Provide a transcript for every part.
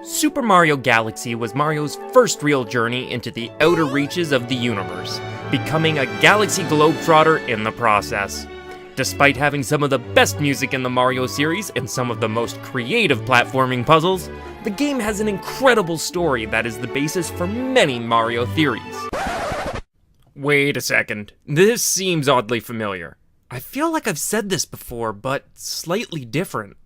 Super Mario Galaxy was Mario's first real journey into the outer reaches of the universe, becoming a galaxy globetrotter in the process. Despite having some of the best music in the Mario series and some of the most creative platforming puzzles, the game has an incredible story that is the basis for many Mario theories. Wait a second, this seems oddly familiar. I feel like I've said this before, but slightly different.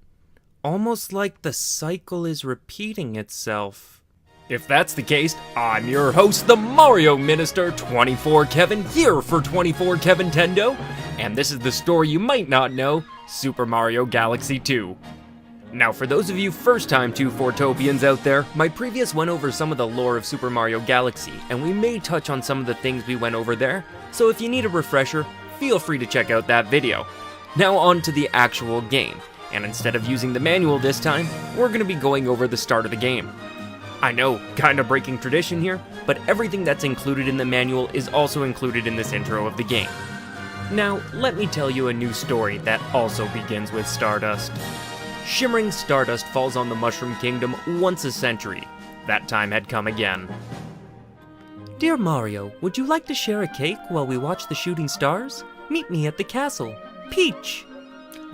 Almost like the cycle is repeating itself. If that's the case, I'm your host, the Mario Minister, 24 Kevin, here for 24 Kevintendo, and this is the story you might not know, Super Mario Galaxy 2. Now, for those of you first-time 2-4topians out there, my previous went over some of the lore of Super Mario Galaxy, and we may touch on some of the things we went over there, so if you need a refresher, feel free to check out that video. Now on to the actual game, and instead of using the manual this time, we're going to be going over the start of the game. I know, kinda breaking tradition here, but everything that's included in the manual is also included in this intro of the game. Now, let me tell you a new story that also begins with Stardust. Shimmering stardust falls on the Mushroom Kingdom once a century. That time had come again. Dear Mario, would you like to share a cake while we watch the shooting stars? Meet me at the castle. Peach!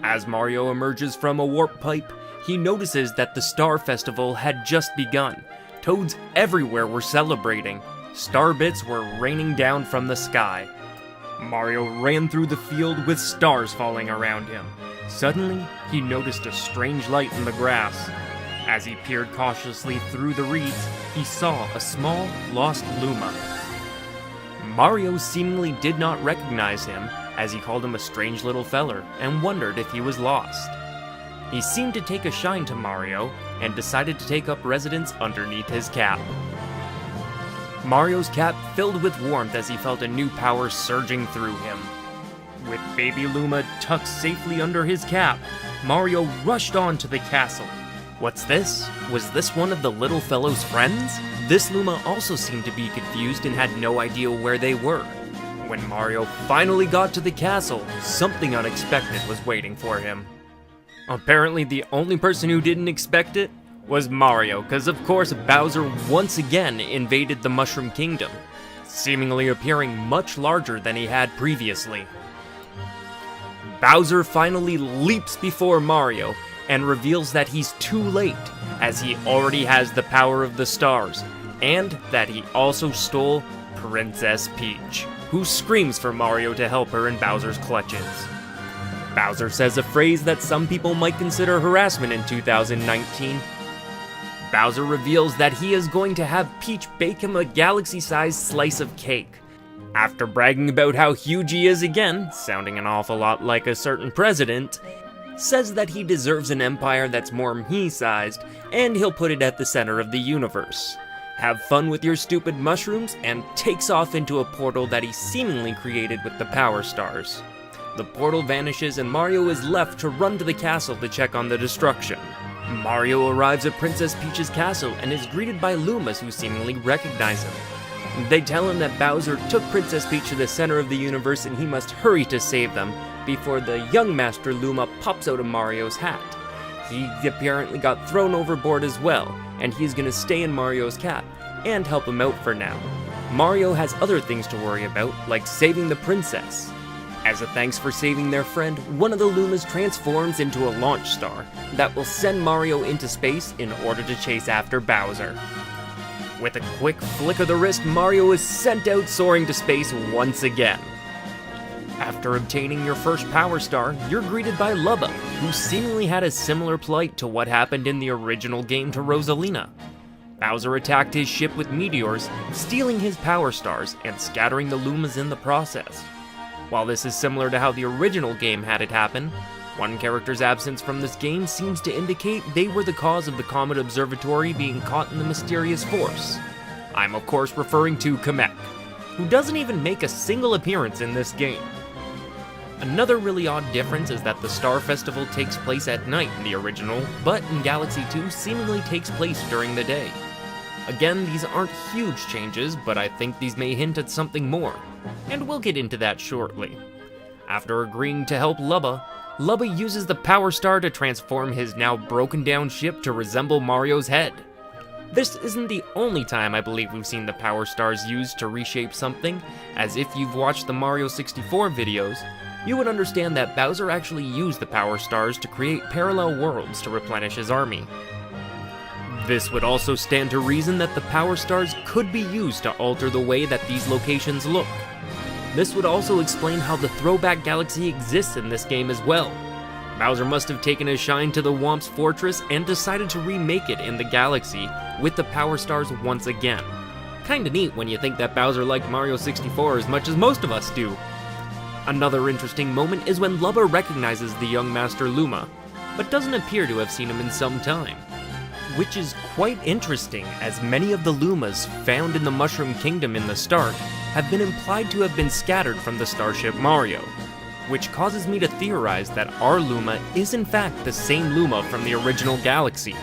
As Mario emerges from a warp pipe, he notices that the Star Festival had just begun. Toads everywhere were celebrating. Star bits were raining down from the sky. Mario ran through the field with stars falling around him. Suddenly, he noticed a strange light in the grass. As he peered cautiously through the reeds, he saw a small, lost Luma. Mario seemingly did not recognize him, as he called him a strange little feller, and wondered if he was lost. He seemed to take a shine to Mario, and decided to take up residence underneath his cap. Mario's cap filled with warmth as he felt a new power surging through him. With Baby Luma tucked safely under his cap, Mario rushed on to the castle. What's this? Was this one of the little fellow's friends? This Luma also seemed to be confused and had no idea where they were. When Mario finally got to the castle, something unexpected was waiting for him. Apparently the only person who didn't expect it was Mario, because of course Bowser once again invaded the Mushroom Kingdom, seemingly appearing much larger than he had previously. Bowser finally leaps before Mario and reveals that he's too late, as he already has the power of the stars, and that he also stole Princess Peach, who screams for Mario to help her in Bowser's clutches. Bowser says a phrase that some people might consider harassment in 2019. Bowser reveals that he is going to have Peach bake him a galaxy-sized slice of cake. After bragging about how huge he is again, sounding an awful lot like a certain president, says that he deserves an empire that's more me-sized, and he'll put it at the center of the universe. Have fun with your stupid mushrooms, and takes off into a portal that he seemingly created with the Power Stars. The portal vanishes and Mario is left to run to the castle to check on the destruction. Mario arrives at Princess Peach's castle and is greeted by Lumas who seemingly recognize him. They tell him that Bowser took Princess Peach to the center of the universe and he must hurry to save them before the young Master Luma pops out of Mario's hat. He apparently got thrown overboard as well, and he's gonna stay in Mario's cap and help him out for now. Mario has other things to worry about, like saving the princess. As a thanks for saving their friend, one of the Lumas transforms into a launch star that will send Mario into space in order to chase after Bowser. With a quick flick of the wrist, Mario is sent out soaring to space once again. After obtaining your first Power Star, you're greeted by Lubba, who seemingly had a similar plight to what happened in the original game to Rosalina. Bowser attacked his ship with meteors, stealing his Power Stars and scattering the Lumas in the process. While this is similar to how the original game had it happen, one character's absence from this game seems to indicate they were the cause of the Comet Observatory being caught in the mysterious force. I'm of course referring to Kamek, who doesn't even make a single appearance in this game. Another really odd difference is that the Star Festival takes place at night in the original, but in Galaxy 2 seemingly takes place during the day. Again, these aren't huge changes, but I think these may hint at something more, and we'll get into that shortly. After agreeing to help Lubba, Lubba uses the Power Star to transform his now broken down ship to resemble Mario's head. This isn't the only time I believe we've seen the Power Stars used to reshape something, as if you've watched the Mario 64 videos, you would understand that Bowser actually used the Power Stars to create parallel worlds to replenish his army. This would also stand to reason that the Power Stars could be used to alter the way that these locations look. This would also explain how the Throwback Galaxy exists in this game as well. Bowser must have taken his shine to the Whomp's Fortress and decided to remake it in the galaxy with the Power Stars once again. Kinda neat when you think that Bowser liked Mario 64 as much as most of us do. Another interesting moment is when Lubba recognizes the young Master Luma, but doesn't appear to have seen him in some time. Which is quite interesting, as many of the Lumas found in the Mushroom Kingdom in the start have been implied to have been scattered from the Starship Mario, which causes me to theorize that our Luma is in fact the same Luma from the original galaxy,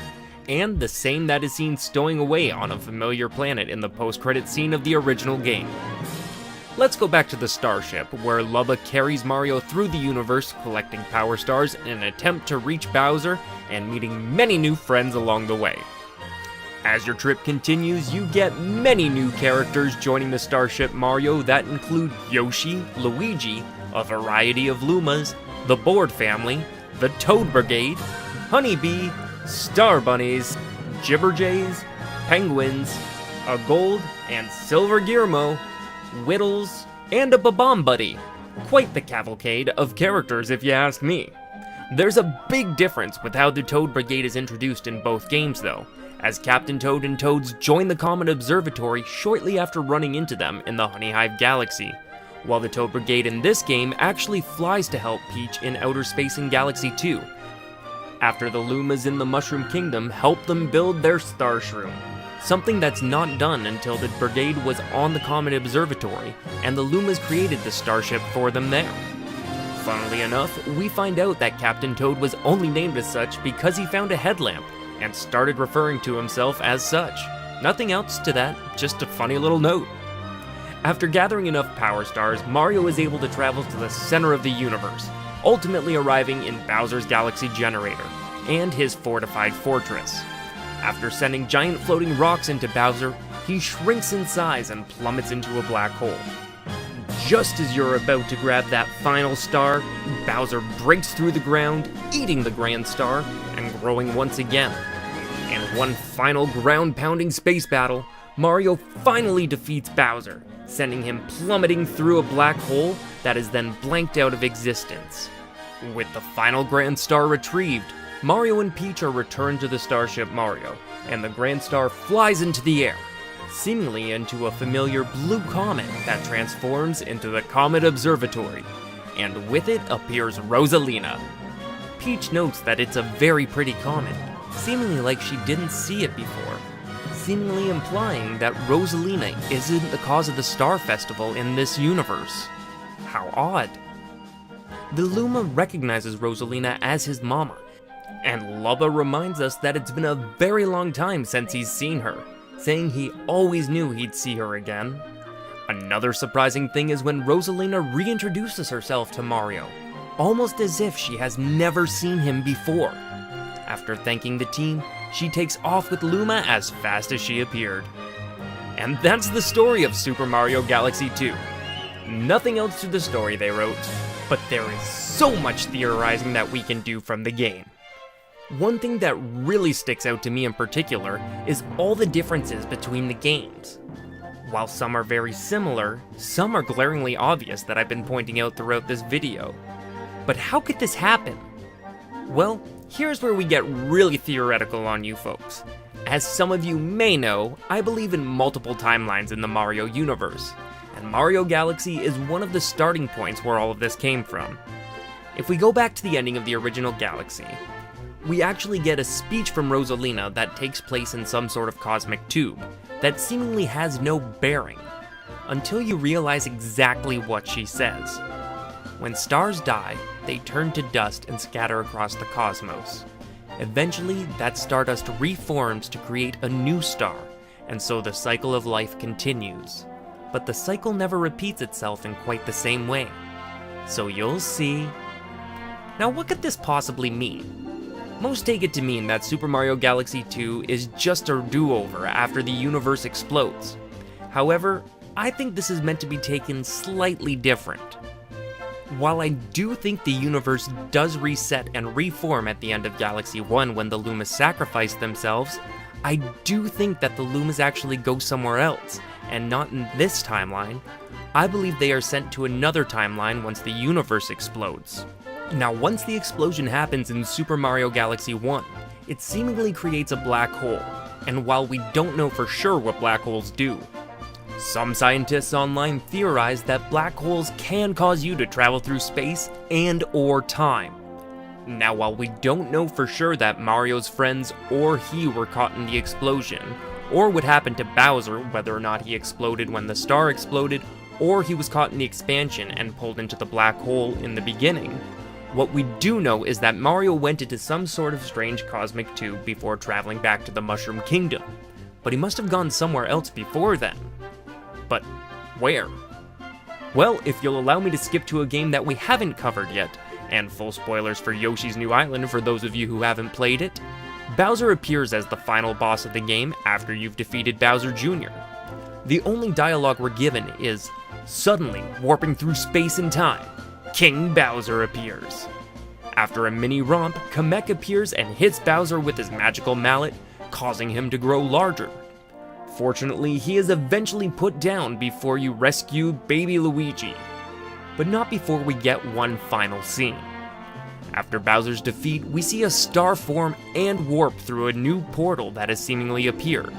and the same that is seen stowing away on a familiar planet in the post-credit scene of the original game. Let's go back to the starship, where Lubba carries Mario through the universe collecting Power Stars in an attempt to reach Bowser and meeting many new friends along the way. As your trip continues, you get many new characters joining the Starship Mario that include Yoshi, Luigi, a variety of Lumas, the Board family, the Toad Brigade, Honeybee, Star Bunnies, Jibberjays, Penguins, a Gold and Silver Gearmo, Whittles, and a Babam Buddy. Quite the cavalcade of characters if you ask me. There's a big difference with how the Toad Brigade is introduced in both games though, as Captain Toad and Toads join the Comet Observatory shortly after running into them in the Honey Hive Galaxy, while the Toad Brigade in this game actually flies to help Peach in Outer Space and Galaxy 2, after the Lumas in the Mushroom Kingdom help them build their Star Shroom, something that's not done until the Brigade was on the Comet Observatory and the Lumas created the starship for them there. Funnily enough, we find out that Captain Toad was only named as such because he found a headlamp and started referring to himself as such. Nothing else to that, just a funny little note. After gathering enough Power Stars, Mario is able to travel to the center of the universe, ultimately arriving in Bowser's Galaxy Generator and his fortified fortress. After sending giant floating rocks into Bowser, he shrinks in size and plummets into a black hole. Just as you're about to grab that final star, Bowser breaks through the ground, eating the Grand Star and growing once again. In one final ground-pounding space battle, Mario finally defeats Bowser, sending him plummeting through a black hole that is then blanked out of existence. With the final Grand Star retrieved, Mario and Peach are returned to the Starship Mario, and the Grand Star flies into the air, seemingly into a familiar blue comet that transforms into the Comet Observatory, and with it appears Rosalina. Peach notes that it's a very pretty comet, seemingly like she didn't see it before, seemingly implying that Rosalina isn't the cause of the Star Festival in this universe. How odd. The Luma recognizes Rosalina as his mama, and Lubba reminds us that it's been a very long time since he's seen her, saying he always knew he'd see her again. Another surprising thing is when Rosalina reintroduces herself to Mario, almost as if she has never seen him before. After thanking the team, she takes off with Luma as fast as she appeared. And that's the story of Super Mario Galaxy 2. Nothing else to the story they wrote, but there is so much theorizing that we can do from the game. One thing that really sticks out to me in particular is all the differences between the games. While some are very similar, some are glaringly obvious that I've been pointing out throughout this video. But how could this happen? Well, here's where we get really theoretical on you folks. As some of you may know, I believe in multiple timelines in the Mario universe, and Mario Galaxy is one of the starting points where all of this came from. If we go back to the ending of the original Galaxy, we actually get a speech from Rosalina that takes place in some sort of cosmic tube that seemingly has no bearing, until you realize exactly what she says. When stars die, they turn to dust and scatter across the cosmos. Eventually, that stardust reforms to create a new star, and so the cycle of life continues. But the cycle never repeats itself in quite the same way. So you'll see, Now what could this possibly mean? Most take it to mean that Super Mario Galaxy 2 is just a do-over after the universe explodes. However, I think this is meant to be taken slightly different. While I do think the universe does reset and reform at the end of Galaxy 1 when the Lumas sacrifice themselves, I do think that the Lumas actually go somewhere else, and not in this timeline. I believe they are sent to another timeline once the universe explodes. Now, once the explosion happens in Super Mario Galaxy 1, it seemingly creates a black hole, and while we don't know for sure what black holes do, some scientists online theorize that black holes can cause you to travel through space and/or time. Now, while we don't know for sure that Mario's friends or he were caught in the explosion, or what happened to Bowser, whether or not he exploded when the star exploded, or he was caught in the expansion and pulled into the black hole in the beginning, what we do know is that Mario went into some sort of strange cosmic tube before traveling back to the Mushroom Kingdom, but he must have gone somewhere else before then. But where? Well, if you'll allow me to skip to a game that we haven't covered yet, and full spoilers for Yoshi's New Island for those of you who haven't played it, Bowser appears as the final boss of the game after you've defeated Bowser Jr. The only dialogue we're given is, "Suddenly, warping through space and time, King Bowser appears." After a mini romp, Kamek appears and hits Bowser with his magical mallet, causing him to grow larger. Fortunately, he is eventually put down before you rescue Baby Luigi, but not before we get one final scene. After Bowser's defeat, we see a star form and warp through a new portal that has seemingly appeared.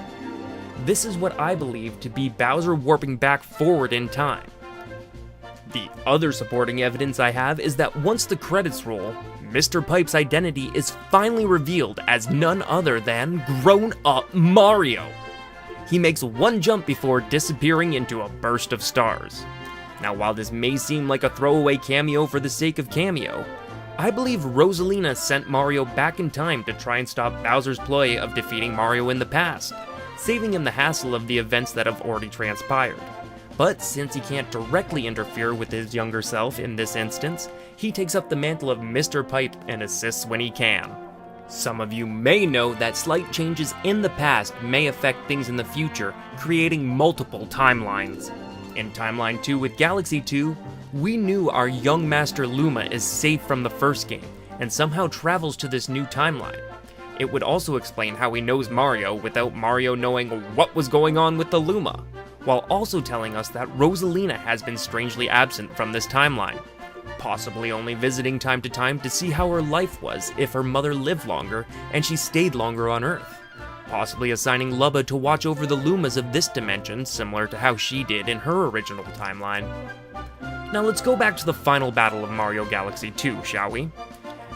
This is what I believe to be Bowser warping back forward in time. The other supporting evidence I have is that once the credits roll, Mr. Pipe's identity is finally revealed as none other than grown-up Mario. He makes one jump before disappearing into a burst of stars. Now, while this may seem like a throwaway cameo for the sake of cameo, I believe Rosalina sent Mario back in time to try and stop Bowser's ploy of defeating Mario in the past, saving him the hassle of the events that have already transpired. But since he can't directly interfere with his younger self in this instance, he takes up the mantle of Mr. Pipe and assists when he can. Some of you may know that slight changes in the past may affect things in the future, creating multiple timelines. In Timeline 2 with Galaxy 2, we knew our young Master Luma is safe from the first game, and somehow travels to this new timeline. It would also explain how he knows Mario without Mario knowing what was going on with the Luma, while also telling us that Rosalina has been strangely absent from this timeline, possibly only visiting time to see how her life was if her mother lived longer and she stayed longer on Earth, possibly assigning Lubba to watch over the Lumas of this dimension similar to how she did in her original timeline. Now let's go back to the final battle of Mario Galaxy 2, shall we?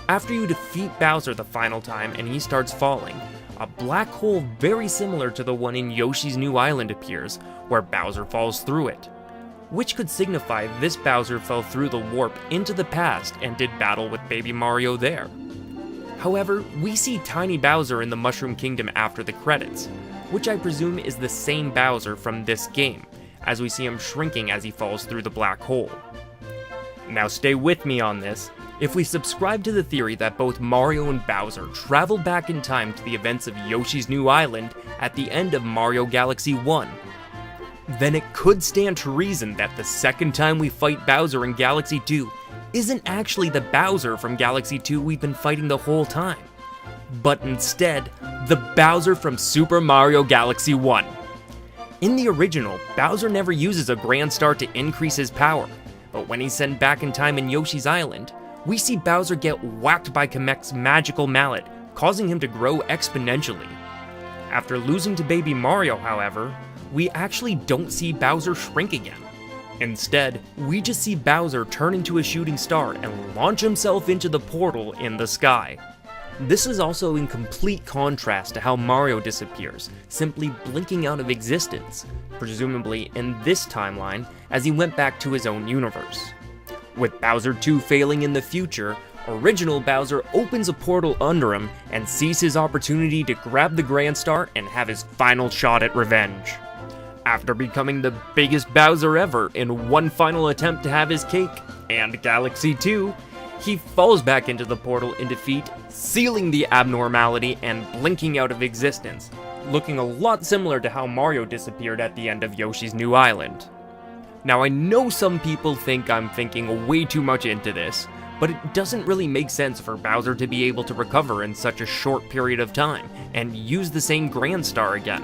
After you defeat Bowser the final time and he starts falling, a black hole very similar to the one in Yoshi's New Island appears, where Bowser falls through it, which could signify this Bowser fell through the warp into the past and did battle with Baby Mario there. However, we see Tiny Bowser in the Mushroom Kingdom after the credits, which I presume is the same Bowser from this game, as we see him shrinking as he falls through the black hole. Now stay with me on this. If we subscribe to the theory that both Mario and Bowser traveled back in time to the events of Yoshi's New Island at the end of Mario Galaxy 1, then it could stand to reason that the second time we fight Bowser in Galaxy 2 isn't actually the Bowser from Galaxy 2 we've been fighting the whole time, but instead, the Bowser from Super Mario Galaxy 1. In the original, Bowser never uses a Grand Star to increase his power, but when he's sent back in time in Yoshi's Island, we see Bowser get whacked by Kamek's magical mallet, causing him to grow exponentially. After losing to Baby Mario, however, we actually don't see Bowser shrink again. Instead, we just see Bowser turn into a shooting star and launch himself into the portal in the sky. This is also in complete contrast to how Mario disappears, simply blinking out of existence, presumably in this timeline as he went back to his own universe. With Bowser 2 failing in the future, original Bowser opens a portal under him and sees his opportunity to grab the Grand Star and have his final shot at revenge. After becoming the biggest Bowser ever in one final attempt to have his cake, and Galaxy 2, he falls back into the portal in defeat, sealing the abnormality and blinking out of existence, looking a lot similar to how Mario disappeared at the end of Yoshi's New Island. Now, I know some people think I'm thinking way too much into this, but it doesn't really make sense for Bowser to be able to recover in such a short period of time and use the same Grand Star again.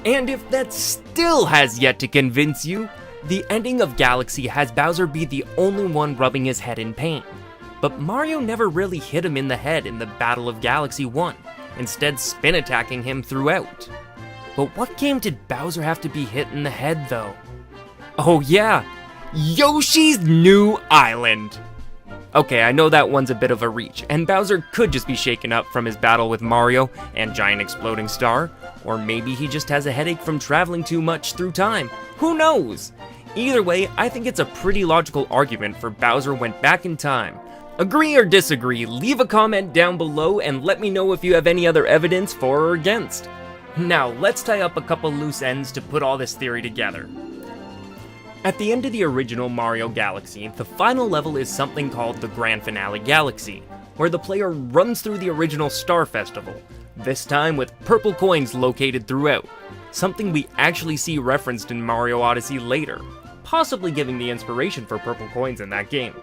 And if that still has yet to convince you, the ending of Galaxy has Bowser be the only one rubbing his head in pain. But Mario never really hit him in the head in the Battle of Galaxy 1, instead spin attacking him throughout. But what game did Bowser have to be hit in the head though? Oh yeah, Yoshi's New Island! Okay, I know that one's a bit of a reach, and Bowser could just be shaken up from his battle with Mario and Giant Exploding Star, or maybe he just has a headache from traveling too much through time. Who knows? Either way, I think it's a pretty logical argument for Bowser went back in time. Agree or disagree, leave a comment down below and let me know if you have any other evidence for or against. Now, let's tie up a couple loose ends to put all this theory together. At the end of the original Mario Galaxy, the final level is something called the Grand Finale Galaxy, where the player runs through the original Star Festival, this time with purple coins located throughout, something we actually see referenced in Mario Odyssey later, possibly giving the inspiration for purple coins in that game.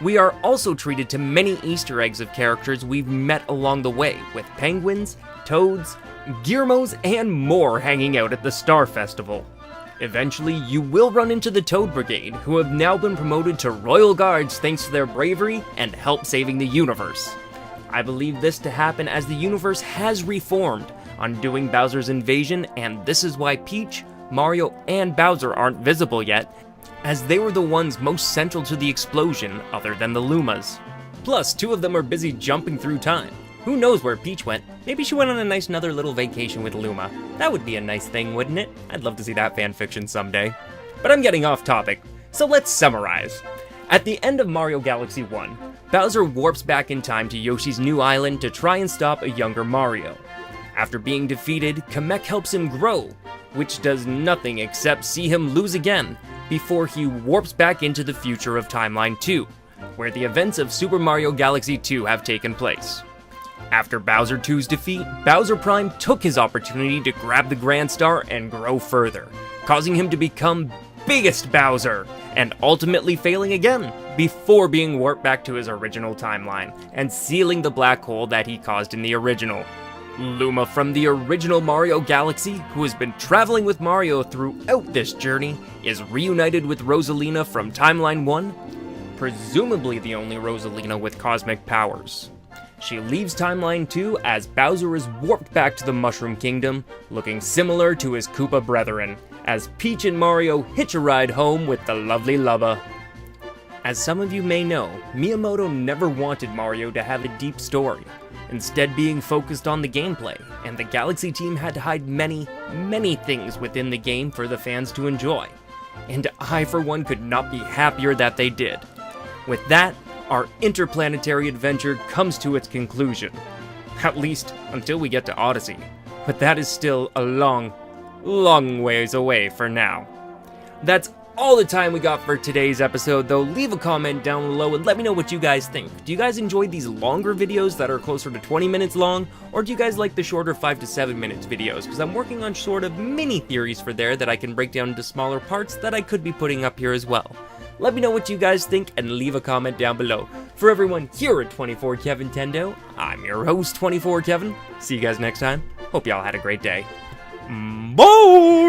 We are also treated to many Easter eggs of characters we've met along the way, with penguins, toads, Gearmos, and more hanging out at the Star Festival. Eventually, you will run into the Toad Brigade, who have now been promoted to Royal Guards thanks to their bravery and help saving the universe. I believe this to happen as the universe has reformed, undoing Bowser's invasion, and this is why Peach, Mario, and Bowser aren't visible yet, as they were the ones most central to the explosion other than the Lumas. Plus, two of them are busy jumping through time. Who knows where Peach went? Maybe she went on a nice another little vacation with Luma. That would be a nice thing, wouldn't it? I'd love to see that fanfiction someday. But I'm getting off topic, so let's summarize. At the end of Mario Galaxy 1, Bowser warps back in time to Yoshi's New Island to try and stop a younger Mario. After being defeated, Kamek helps him grow, which does nothing except see him lose again, before he warps back into the future of Timeline 2, where the events of Super Mario Galaxy 2 have taken place. After Bowser 2's defeat, Bowser Prime took his opportunity to grab the Grand Star and grow further, causing him to become Biggest Bowser, and ultimately failing again, before being warped back to his original timeline, and sealing the black hole that he caused in the original. Luma from the original Mario Galaxy, who has been traveling with Mario throughout this journey, is reunited with Rosalina from Timeline 1, presumably the only Rosalina with cosmic powers. She leaves Timeline 2 as Bowser is warped back to the Mushroom Kingdom, looking similar to his Koopa brethren, as Peach and Mario hitch a ride home with the lovely Lubba. As some of you may know, Miyamoto never wanted Mario to have a deep story, instead being focused on the gameplay, and the Galaxy team had to hide many, many things within the game for the fans to enjoy. And I, for one, could not be happier that they did. With that, our interplanetary adventure comes to its conclusion. At least, until we get to Odyssey. But that is still a long, long ways away for now. That's all the time we got for today's episode, though. Leave a comment down below and let me know what you guys think. Do you guys enjoy these longer videos that are closer to 20 minutes long, or do you guys like the shorter 5 to 7 minutes videos? Because I'm working on sort of mini theories for there that I can break down into smaller parts that I could be putting up here as well. Let me know what you guys think and leave a comment down below. For everyone here at 24KevinTendo, I'm your host 24Kevin. See you guys next time. Hope y'all had a great day. Bye!